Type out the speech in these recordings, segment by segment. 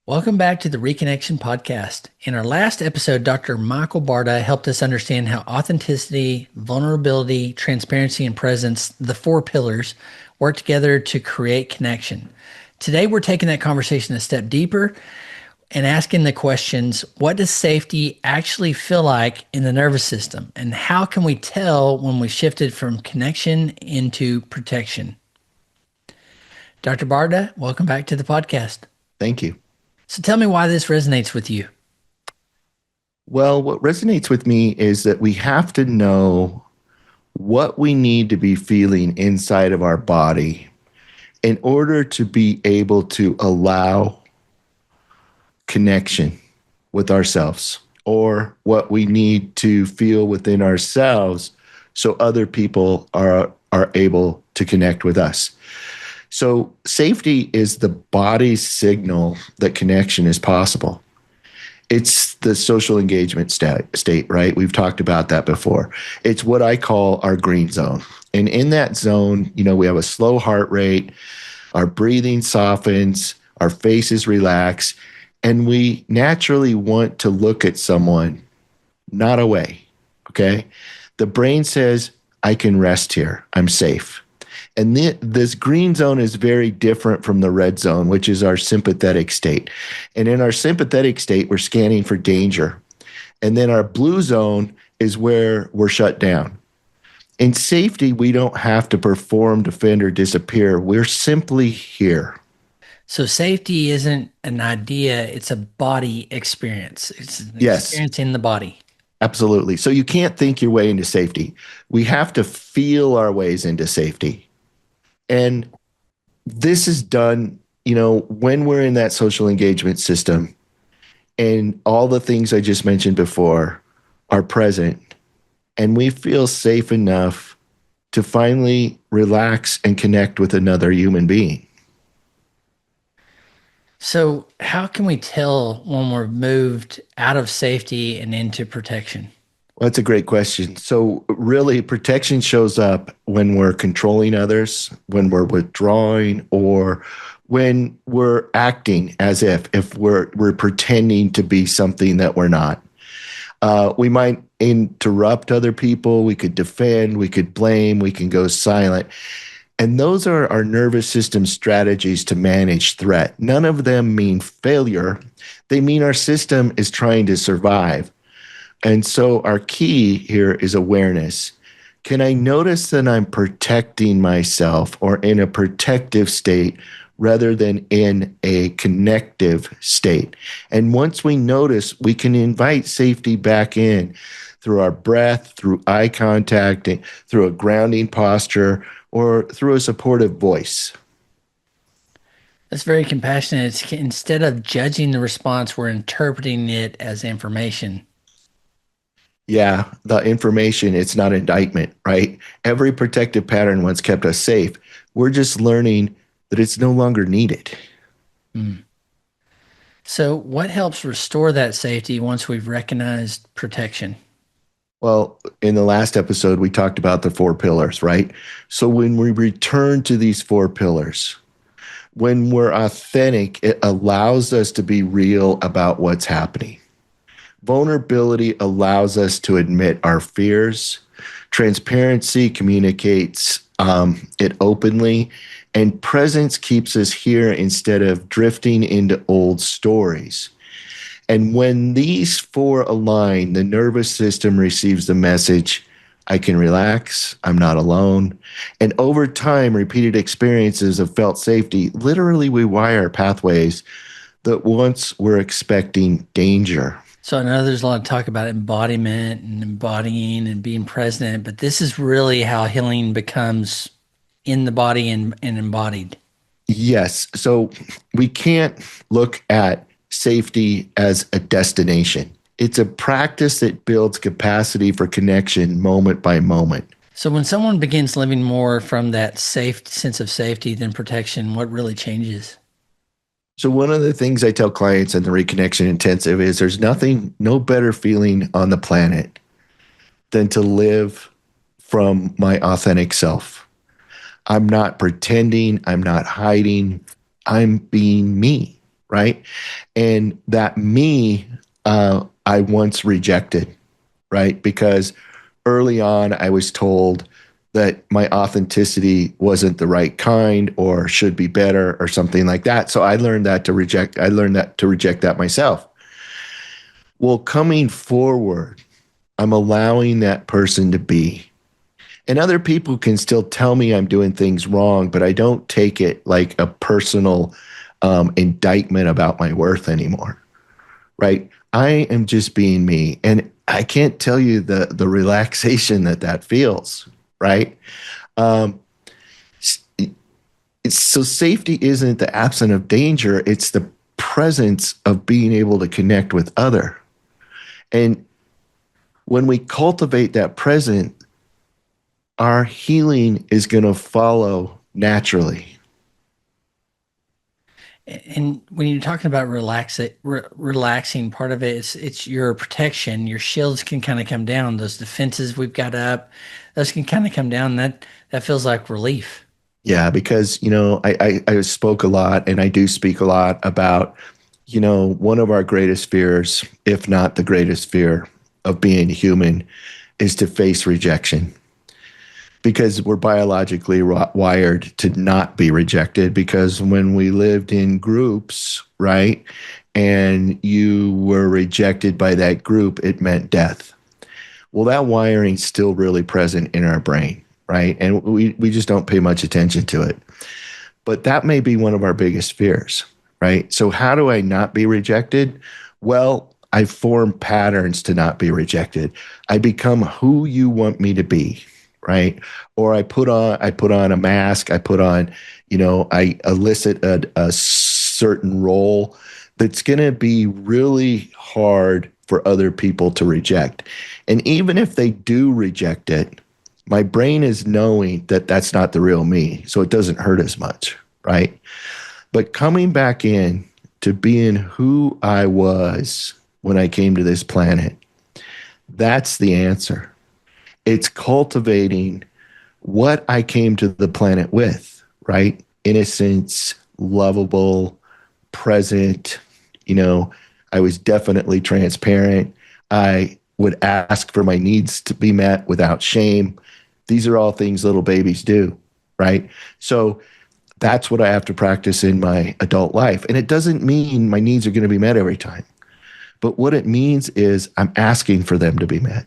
Welcome back to the Reconnection Podcast. In our last episode, Dr. Michael Barta helped us understand how authenticity, vulnerability, transparency, and presence, the four pillars, work together to create connection. Today, we're taking that conversation a step deeper and asking the questions, what does safety actually feel like in the nervous system? And how can we tell when we shifted from connection into protection? Dr. Barta, welcome back to the podcast. Thank you. So tell me why this resonates with you. Well, what resonates with me is that we have to know what we need to be feeling inside of our body in order to be able to allow connection with ourselves, or what we need to feel within ourselves so other people are able to connect with us. So safety is the body's signal that connection is possible. It's the social engagement state, right? We've talked about that before. It's what I call our green zone. And in that zone, we have a slow heart rate, our breathing softens, our faces relax, and we naturally want to look at someone, not away, okay? The brain says, I can rest here, I'm safe. And this green zone is very different from the red zone, which is our sympathetic state. And in our sympathetic state, we're scanning for danger. And then our blue zone is where we're shut down. In safety, we don't have to perform, defend, or disappear. We're simply here. So safety isn't an idea, it's a body experience. It's an experience in the body. Absolutely. So you can't think your way into safety. We have to feel our ways into safety. And this is done, when we're in that social engagement system and all the things I just mentioned before are present, and we feel safe enough to finally relax and connect with another human being. So how can we tell when we're moved out of safety and into protection? Well, that's a great question. So really, protection shows up when we're controlling others, when we're withdrawing, or when we're acting as if we're pretending to be something that we're not. We might interrupt other people. We could defend. We could blame. We can go silent. And those are our nervous system strategies to manage threat. None of them mean failure. They mean our system is trying to survive. And so our key here is awareness. Can I notice that I'm protecting myself or in a protective state rather than in a connective state? And once we notice, we can invite safety back in through our breath, through eye contact, through a grounding posture, or through a supportive voice. That's very compassionate. Instead of judging the response, we're interpreting it as information. Yeah, the information, it's not indictment, right? Every protective pattern once kept us safe. We're just learning that it's no longer needed. So what helps restore that safety once we've recognized protection? Well, in the last episode, we talked about the four pillars, right? So when we return to these four pillars, when we're authentic, it allows us to be real about what's happening. Vulnerability allows us to admit our fears. Transparency communicates it openly. And presence keeps us here instead of drifting into old stories. And when these four align, the nervous system receives the message, I can relax, I'm not alone. And over time, repeated experiences of felt safety literally rewire pathways that once were expecting danger. So I know there's a lot of talk about embodiment and embodying and being present, but this is really how healing becomes in the body and embodied. Yes. So we can't look at safety as a destination. It's a practice that builds capacity for connection moment by moment. So when someone begins living more from that safe sense of safety than protection, what really changes? So one of the things I tell clients in the Reconnection Intensive is there's no better feeling on the planet than to live from my authentic self. I'm not pretending, I'm not hiding, I'm being me. right? And that me, I once rejected, right? Because early on, I was told that my authenticity wasn't the right kind or should be better or something like that. So I learned that to reject. I learned that to reject that myself. Well, coming forward, I'm allowing that person to be. And other people can still tell me I'm doing things wrong, but I don't take it like a personal indictment about my worth anymore, right? I am just being me. And I can't tell you the relaxation that feels, right? Um, so safety isn't the absence of danger, it's the presence of being able to connect with other. And when we cultivate that presence, our healing is going to follow naturally. And when you're talking about relaxing, part of it is it's your protection. Your shields can kind of come down. Those defenses we've got up, those can kind of come down. That feels like relief. Yeah, because, I spoke a lot and I do speak a lot about, one of our greatest fears, if not the greatest fear of being human, is to face rejection. Because we're biologically wired to not be rejected, because when we lived in groups, right, and you were rejected by that group, it meant death. Well, that wiring's still really present in our brain, right? And we just don't pay much attention to it. But that may be one of our biggest fears, right? So how do I not be rejected? Well, I form patterns to not be rejected. I become who you want me to be, right? Or I put on a mask. I put on, I elicit a certain role that's going to be really hard for other people to reject. And even if they do reject it, my brain is knowing that that's not the real me, so it doesn't hurt as much, right? But coming back in to being who I was when I came to this planet, that's the answer. It's cultivating what I came to the planet with, right? Innocence, lovable, present. I was definitely transparent. I would ask for my needs to be met without shame. These are all things little babies do, right? So that's what I have to practice in my adult life. And it doesn't mean my needs are going to be met every time. But what it means is I'm asking for them to be met.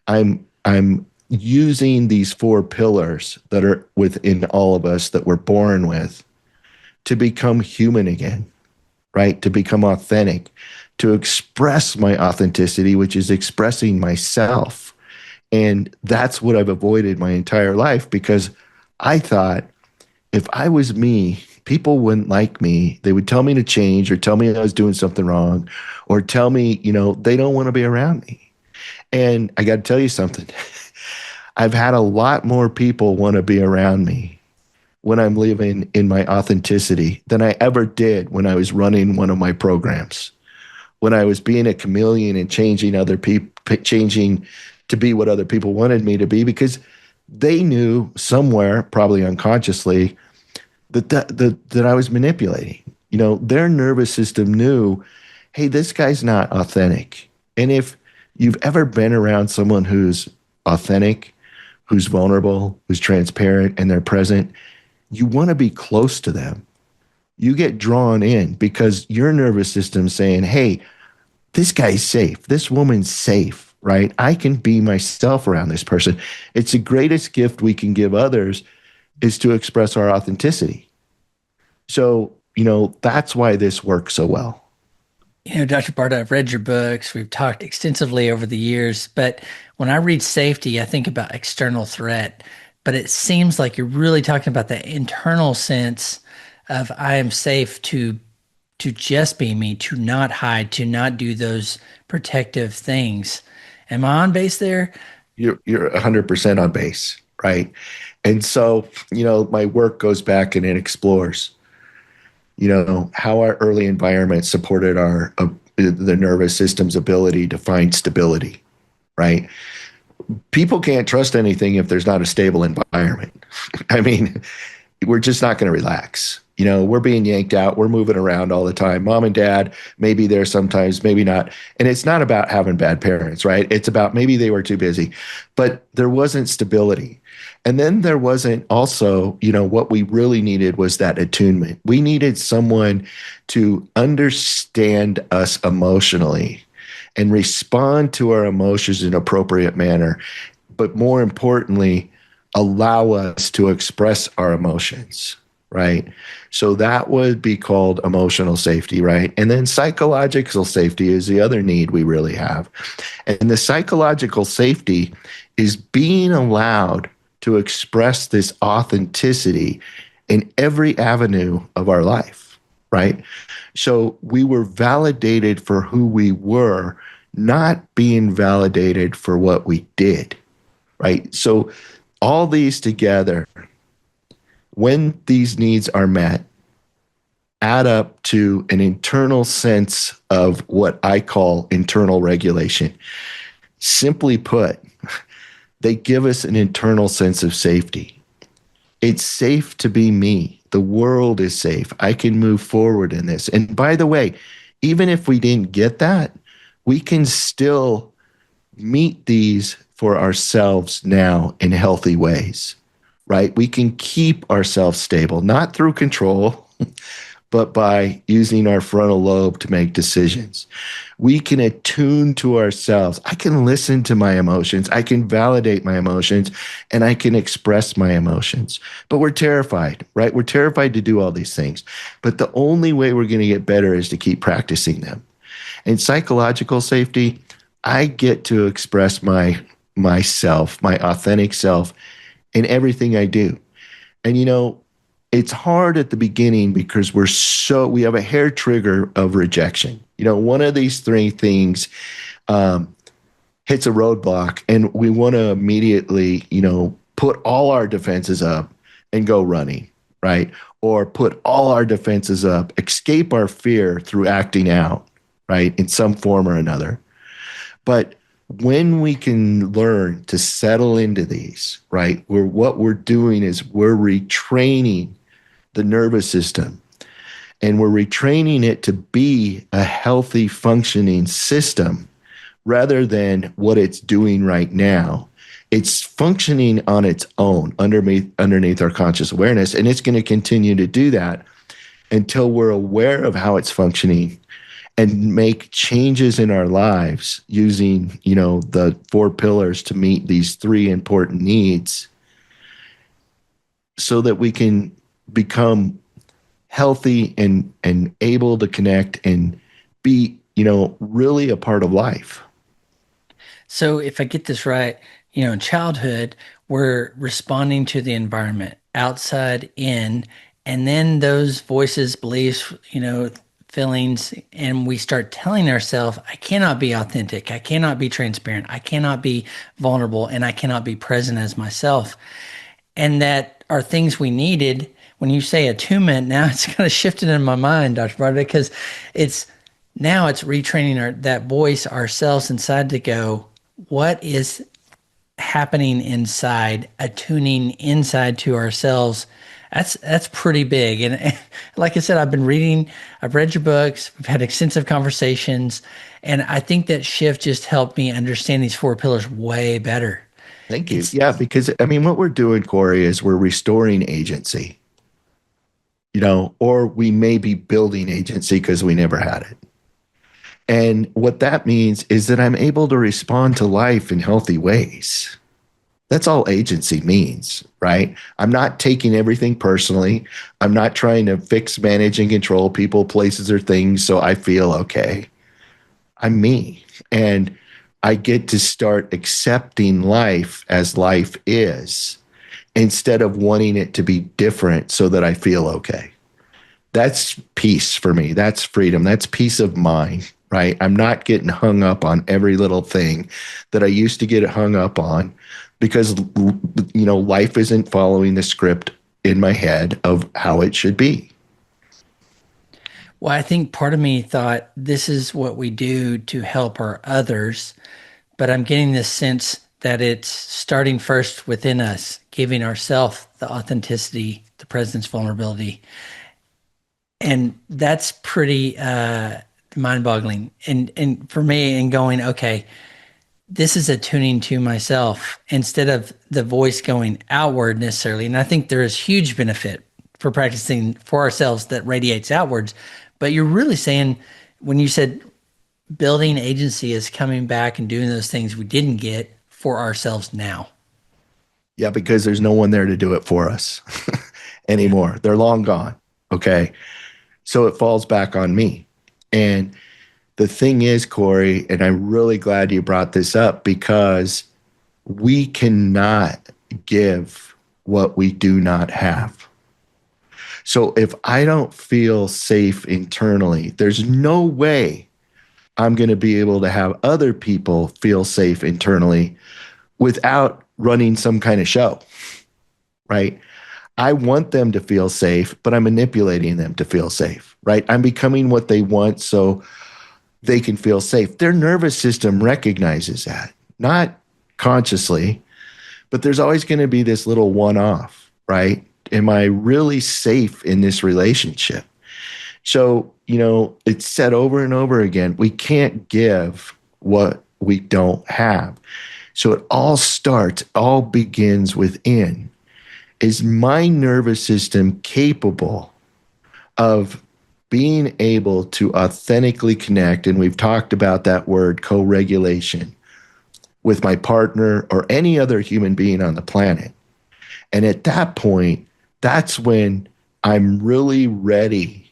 I'm using these 4 pillars that are within all of us that we're born with to become human again, right? To become authentic, to express my authenticity, which is expressing myself. And that's what I've avoided my entire life, because I thought if I was me, people wouldn't like me. They would tell me to change, or tell me I was doing something wrong, or tell me, they don't want to be around me. And I got to tell you something. I've had a lot more people want to be around me when I'm living in my authenticity than I ever did when I was running one of my programs, when I was being a chameleon and changing to be what other people wanted me to be, because they knew somewhere, probably unconsciously, that I was manipulating. Their nervous system knew, hey, this guy's not authentic. And if you've ever been around someone who's authentic, who's vulnerable, who's transparent, and they're present, you want to be close to them. You get drawn in because your nervous system's saying, hey, this guy's safe. This woman's safe, right? I can be myself around this person. It's the greatest gift we can give others, is to express our authenticity. So, that's why this works so well. Dr. Barta, I've read your books. We've talked extensively over the years, but when I read safety, I think about external threat, but it seems like you're really talking about the internal sense of I am safe to just be me, to not hide, to not do those protective things. Am I on base there? You're 100% on base, right? And so, my work goes back and it explores, how our early environment supported the nervous system's ability to find stability, right? People can't trust anything if there's not a stable environment. I mean, we're just not going to relax. We're being yanked out. We're moving around all the time. Mom and dad, maybe there sometimes, maybe not. And it's not about having bad parents, right? It's about maybe they were too busy, but there wasn't stability. And then there wasn't also, what we really needed was that attunement. We needed someone to understand us emotionally and respond to our emotions in an appropriate manner. But more importantly, allow us to express our emotions, right? So that would be called emotional safety, right? And then psychological safety is the other need we really have. And the psychological safety is being allowed to express this authenticity in every avenue of our life, right? So we were validated for who we were, not being validated for what we did, right? So all these together, when these needs are met, add up to an internal sense of what I call internal regulation. Simply put, they give us an internal sense of safety. It's safe to be me. The world is safe. I can move forward in this. And by the way, even if we didn't get that, we can still meet these for ourselves now in healthy ways, right? We can keep ourselves stable, not through control, but by using our frontal lobe to make decisions. We can attune to ourselves. I can listen to my emotions. I can validate my emotions, and I can express my emotions. But we're terrified, right? We're terrified to do all these things. But the only way we're going to get better is to keep practicing them. In psychological safety, I get to express myself, my authentic self, in everything I do. And it's hard at the beginning because we have a hair trigger of rejection. One of these three things hits a roadblock, and we want to immediately, put all our defenses up and go running, right? Or put all our defenses up, escape our fear through acting out, right? In some form or another. But when we can learn to settle into these, right, what we're doing is we're retraining the nervous system, and we're retraining it to be a healthy functioning system rather than what it's doing right now. It's functioning on its own underneath our conscious awareness, and it's going to continue to do that until we're aware of how it's functioning and make changes in our lives using, the 4 pillars to meet these 3 important needs so that we can become healthy and able to connect and be, really a part of life. So if I get this right, in childhood, we're responding to the environment, outside, in, and then those voices, beliefs, feelings, and we start telling ourselves, I cannot be authentic, I cannot be transparent, I cannot be vulnerable, and I cannot be present as myself. And that are things we needed. When you say attunement, now it's kind of shifted in my mind, Dr. Barta, because it's retraining that voice ourselves inside to go, what is happening inside, attuning inside to ourselves. That's pretty big. And like I said, I've read your books, we've had extensive conversations, and I think that shift just helped me understand these 4 pillars way better. Thank you. Yeah, because what we're doing, Corey, is we're restoring agency, or we may be building agency because we never had it. And what that means is that I'm able to respond to life in healthy ways. That's all agency means, right? I'm not taking everything personally. I'm not trying to fix, manage, and control people, places, or things so I feel okay. I'm me. And I get to start accepting life as life is instead of wanting it to be different so that I feel okay. That's peace for me. That's freedom. That's peace of mind, right? I'm not getting hung up on every little thing that I used to get hung up on because, life isn't following the script in my head of how it should be. Well, I think part of me thought this is what we do to help our others, but I'm getting this sense that it's starting first within us, giving ourselves the authenticity, the presence, vulnerability, And that's pretty mind-boggling. And for me, and going, okay, this is attuning to myself instead of the voice going outward necessarily. And I think there is huge benefit for practicing for ourselves that radiates outwards. But you're really saying when you said building agency is coming back and doing those things we didn't get for ourselves now. Yeah, because there's no one there to do it for us anymore. They're long gone. Okay. So it falls back on me. And the thing is, Corey, and I'm really glad you brought this up, because we cannot give what we do not have. So if I don't feel safe internally, there's no way I'm going to be able to have other people feel safe internally without running some kind of show, right? I want them to feel safe, but I'm manipulating them to feel safe, right? I'm becoming what they want so they can feel safe. Their nervous system recognizes that, not consciously, but there's always going to be this little one-off, right? Am I really safe in this relationship? So, it's said over and over again, we can't give what we don't have. So it all begins within. Is my nervous system capable of being able to authentically connect? And we've talked about that word, co-regulation, with my partner or any other human being on the planet. And at that point, that's when I'm really ready,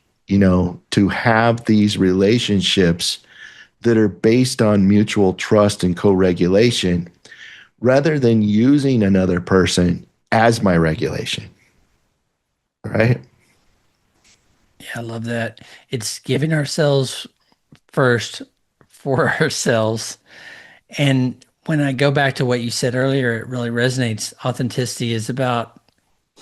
to have these relationships that are based on mutual trust and co-regulation, rather than using another person as my regulation. Right? Yeah, I love that. It's giving ourselves first for ourselves. And when I go back to what you said earlier, it really resonates. Authenticity is about,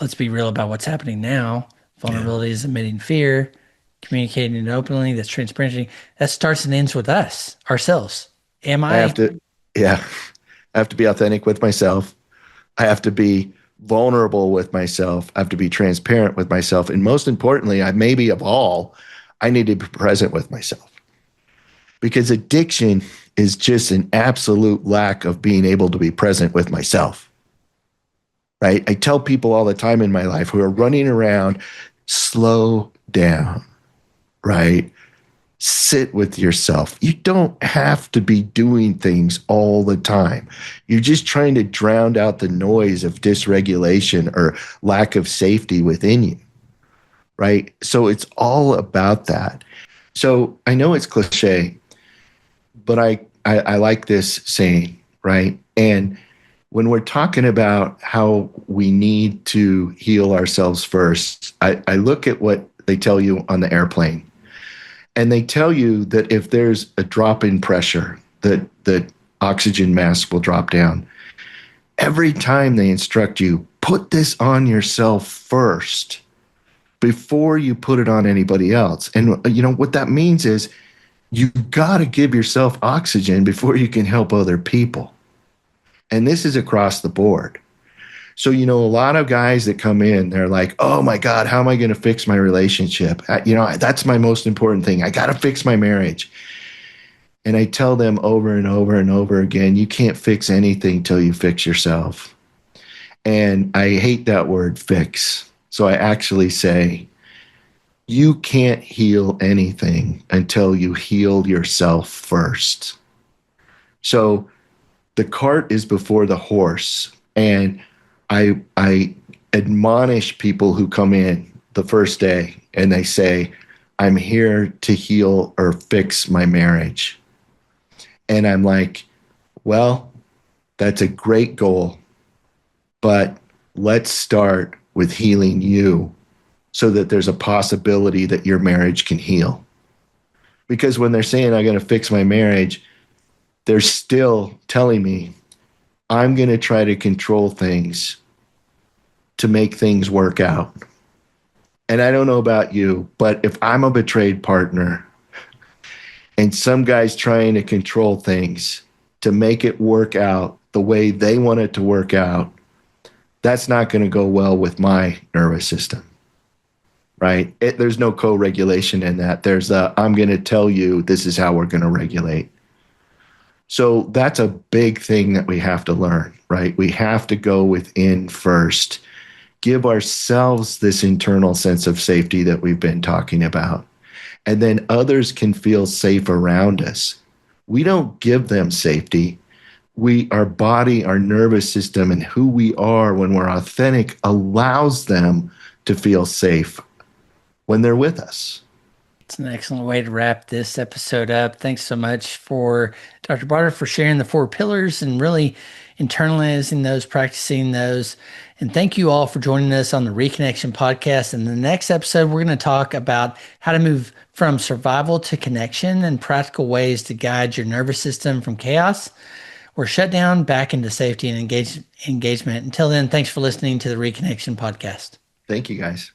let's be real about what's happening now. Vulnerability is admitting fear, communicating it openly, that's transparency. That starts and ends with us, ourselves. I have to be authentic with myself. I have to be vulnerable with myself. I have to be transparent with myself. And most importantly, maybe of all, I need to be present with myself. Because addiction is just an absolute lack of being able to be present with myself. Right? I tell people all the time in my life who are running around, slow down, right? Sit with yourself. You don't have to be doing things all the time. You're just trying to drown out the noise of dysregulation or lack of safety within you, right? So it's all about that. So I know it's cliche, but I like this saying, right? And when we're talking about how we need to heal ourselves first, I look at what they tell you on the airplane. And they tell you that if there's a drop in pressure, that oxygen mask will drop down. Every time they instruct you, put this on yourself first before you put it on anybody else. And what that means is you got to give yourself oxygen before you can help other people. And this is across the board. So, a lot of guys that come in, they're like, oh my God, how am I going to fix my relationship? That's my most important thing. I got to fix my marriage. And I tell them over and over and over again, you can't fix anything till you fix yourself. And I hate that word fix. So I actually say, you can't heal anything until you heal yourself first. So the cart is before the horse. And I admonish people who come in the first day and they say, I'm here to heal or fix my marriage. And I'm like, well, that's a great goal, but let's start with healing you so that there's a possibility that your marriage can heal. Because when they're saying I'm going to fix my marriage, they're still telling me I'm going to try to control things to make things work out. And I don't know about you, but if I'm a betrayed partner and some guy's trying to control things to make it work out the way they want it to work out, that's not going to go well with my nervous system. right? There's no co-regulation in that. There's I'm going to tell you this is how we're going to regulate. So that's a big thing that we have to learn, right? We have to go within first, give ourselves this internal sense of safety that we've been talking about. And then others can feel safe around us. We don't give them safety. Our body, our nervous system, and who we are when we're authentic allows them to feel safe when they're with us. It's an excellent way to wrap this episode up. Thanks so much for Dr. Barta for sharing the 4 pillars and really internalizing those, practicing those. And thank you all for joining us on the Reconnection Podcast. In the next episode, we're going to talk about how to move from survival to connection and practical ways to guide your nervous system from chaos or shutdown back into safety and engagement. Until then, thanks for listening to the Reconnection Podcast. Thank you, guys.